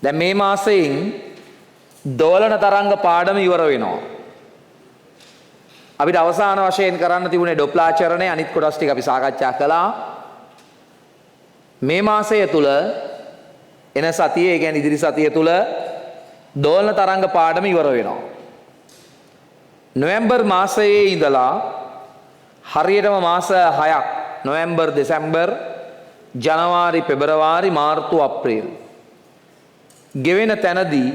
දැන් මේ මාසයෙන් දෝලන තරංග පාඩම ඉවර වෙනවා. අපිට අවසාන වශයෙන් කරන්න තිබුණේ ඩොප්ලාචරණය අනිත් කොටස් ටික අපි සාකච්ඡා කළා. මේ මාසය තුල එන සතියේ, ඒ කියන්නේ ඉදිරි සතිය තුල දෝලන තරංග පාඩම ඉවර වෙනවා. නොවැම්බර් මාසයේ ඉඳලා හරියටම මාස 6ක් නොවැම්බර්, දෙසැම්බර්, ජනවාරි, පෙබරවාරි, මාර්තු, අප්‍රේල් ගෙවෙන තැනදී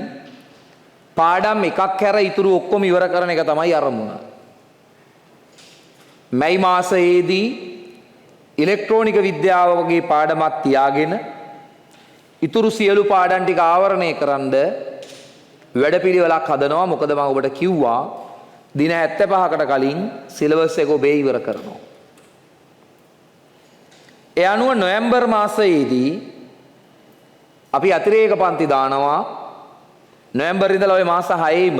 පාඩම් එකක් හැර ඉතුරු ඔක්කොම ඉවර කරන එක තමයි අරමුණ. මැයි මාසයේදී ඉලෙක්ට්‍රෝනික විද්‍යාව වගේ පාඩමක් තියාගෙන ඉතුරු සියලු පාඩම් ටික ආවරණය කරන්න වැඩපිළිවෙලක් හදනවා. මොකද මම ඔබට කිව්වා දින 75කට කලින් සිලබස් එක ඔබේ ඉවර කරනවා. ඒ අනුව නොවැම්බර් මාසයේදී අපි අතිරේක පන්ති දානවා. නොවැම්බර් ඉඳලා ওই මාස 6ෙම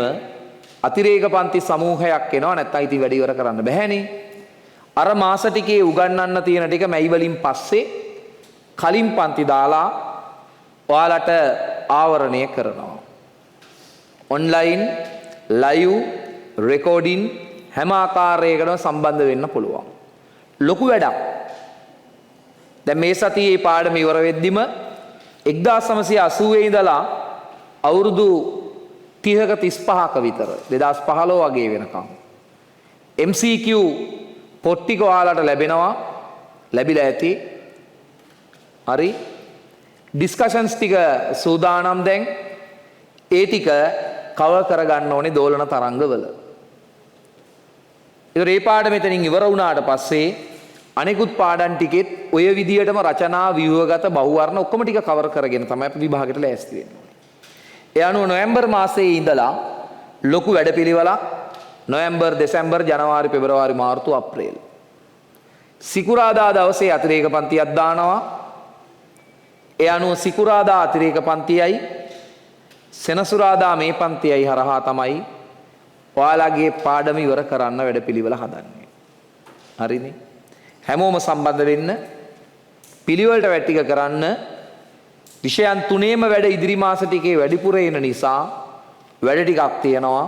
අතිරේක පන්ති සමූහයක් එනවා. නැත්නම් ඉතින් වැඩ ඉවර කරන්න බැහැනේ. අර මාස ටිකේ උගන්වන්න තියෙන ටික මැයි වලින් පස්සේ කලින් පන්ති දාලා ඔයාලට ආවරණය කරනවා. ඔන්ලයින්, ලයිව්, රෙකෝඩින් හැම ආකාරයකටම සම්බන්ධ වෙන්න පුළුවන්. ලොකු වැඩක්. දැන් මේ සතියේ පාඩම ඉවර වෙද්දිම 1980 ඉඳලා අවුරුදු 30ක 35ක විතර 2015 වගේ වෙනකම් MCQ පොත් ටික ඔයාලට ලැබෙනවා. ලැබිලා ඇති. හරි. ඩිස්කෂන්ස් ටික සූදානම් දැන්. ඒ ටික කවර් කරගන්න ඕනේ දෝලන තරංගවල. ඒතර මේ පාඩම මෙතනින් ඉවර වුණාට පස්සේ අනිකුත් පාඩම් ටිකෙත් ඔය විදියටම රචනා, ව්‍යුහගත, බහුවර්ණ ඔක්කොම ටික කවර් කරගෙන තමයි අපි විභාගයට ලෑස්ති වෙන්නේ. ඒ අනුව නොවැම්බර් මාසයේ ඉඳලා ලොකු වැඩපිළිවෙලක් නොවැම්බර්, දෙසැම්බර්, ජනවාරි, පෙබරවාරි, මාර්තු, අප්‍රේල්. සිකුරාදා දවසේ අතිරේක පන්තියක් දානවා. ඒ අනුව සිකුරාදා අතිරේක පන්තියයි සෙනසුරාදා මේ පන්තියයි හරහා තමයි ඔයාලගේ පාඩම ඉවර කරන්න වැඩපිළිවෙල හදන්නේ. හරිනේ? හැමෝම සම්බන්ධ වෙන්න, පිළිවෙලට වැඩ ටික කරන්න. විෂයන් තුනේම වැඩ ඉදිරි මාස ටිකේ වැඩිපුර එන නිසා වැඩ ටිකක් තියෙනවා.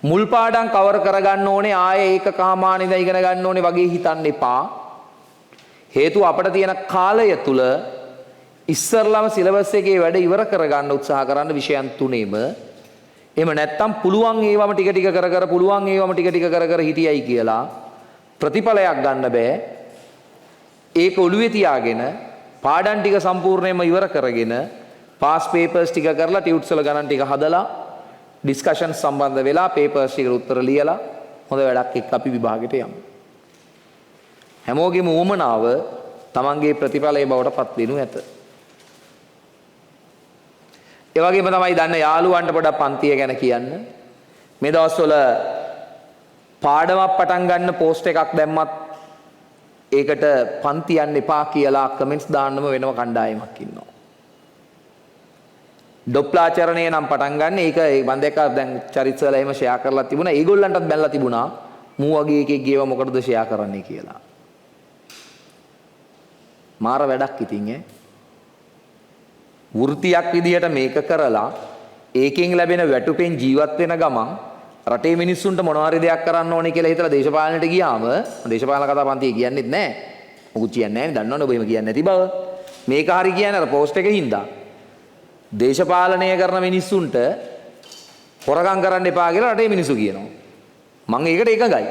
මුල් පාඩම් කවර් කරගන්න ඕනේ, ආයේ ඒක කහමාන ඉඳන් ඉගෙන ගන්න ඕනේ වගේ හිතන්න එපා. හේතුව අපිට තියෙන කාලය තුල ඉස්සරලම සිලබස් එකේ වැඩ ඉවර කරගන්න උත්සාහ කරන්න විෂයන් තුනේම. එහෙම නැත්තම් පුළුවන් ඒවම ටික ටික කර කර පුළුවන් ඒවම ටික ටික කර කර හිටියයි කියලා ප්‍රතිඵලයක් ගන්න බෑ. ඒක ඔළුවේ තියාගෙන පාඩම් ටික සම්පූර්ණයෙන්ම ඉවර කරගෙන පාස් පේපර්ස් ටික කරලා ටියුට්ස් වල ගණන් ටික හදලා ඩිස්කෂන් සම්බන්ධ වෙලා පේපර්ස් ටිකට උත්තර ලියලා හොඳ වැඩක් එක්ක අපි විභාගෙට යමු. හැමෝගෙම උවමනාව තමන්ගේ ප්‍රතිඵලයේ බවට පත් වෙනු ඇත. ඒ වගේම තමයි දන්න යාළුවන්ට පොඩක් පන්තිය ගැන කියන්න. මේ දවස්වල පාඩමක් පටන් ගන්න පෝස්ට් එකක් දැම්මත් ඒකට පන්ති යන්න එපා කියලා කමෙන්ට්ස් දාන්නම වෙනම කණ්ඩායමක් ඉන්නවා. ඩොප්ලාචරණය නම් පටන් ගන්න. ඒක මම දැක්කා දැන් චරිත වල එහෙම ෂෙයා කරලා තිබුණා. ඒගොල්ලන්ටත් බැලලා තිබුණා මූ වගේ එකෙක් ගේව මොකටද ෂෙයා කරන්නේ කියලා. මාර වැඩක් ඉතින් ඈ. වෘත්තියක් විදියට මේක කරලා ඒකෙන් ලැබෙන වැටුපෙන් ජීවත් වෙන ගමන් රටේ මිනිස්සුන්ට මොනවා හරි දෙයක් කරන්න ඕනේ කියලා හිතලා දේශපාලනයට ගියාම දේශපාලන කතා පන්තියේ කියන්නෙත් නැහැ. මොකුත් කියන්නේ නැහැ. දන්නවනේ ඔබ එහෙම කියන්නේ නැති බව. මේක හරි කියන්නේ අර පෝස්ට් එකේ හින්දා. දේශපාලනය කරන මිනිස්සුන්ට හොරගම් කරන්න එපා කියලා රටේ මිනිස්සු කියනවා. මම ඒකට එකගයි.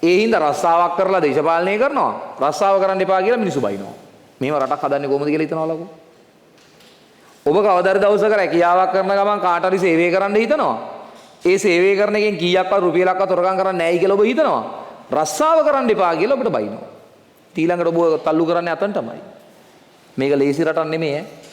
ඒ හින්දා රස්සාවක් කරලා දේශපාලනය කරනවා. රස්සාව කරන්න එපා කියලා මිනිස්සු බයිනවා. මෙහෙම රටක් හදන්නේ කොහොමද කියලා හිතනවලකෝ. ඔබ කවදාද දවසක රැකියාවක් කරන ගමන් කාට හරි සේවය කරන්න හිතනවා. ඒ සේවය කරන එකෙන් කීයක්වත් රුපියලක්වත් හොරගම් කරන්නේ නැහැයි කියලා ඔබ හිතනවා. රස්සාව කරන්න එපා කියලා ඔබට බයිනවා. ඊළඟට ඔබ තල්ලු කරන්නේ අතන තමයි. මේක ලේසි රටක් නෙමෙයි ඈ.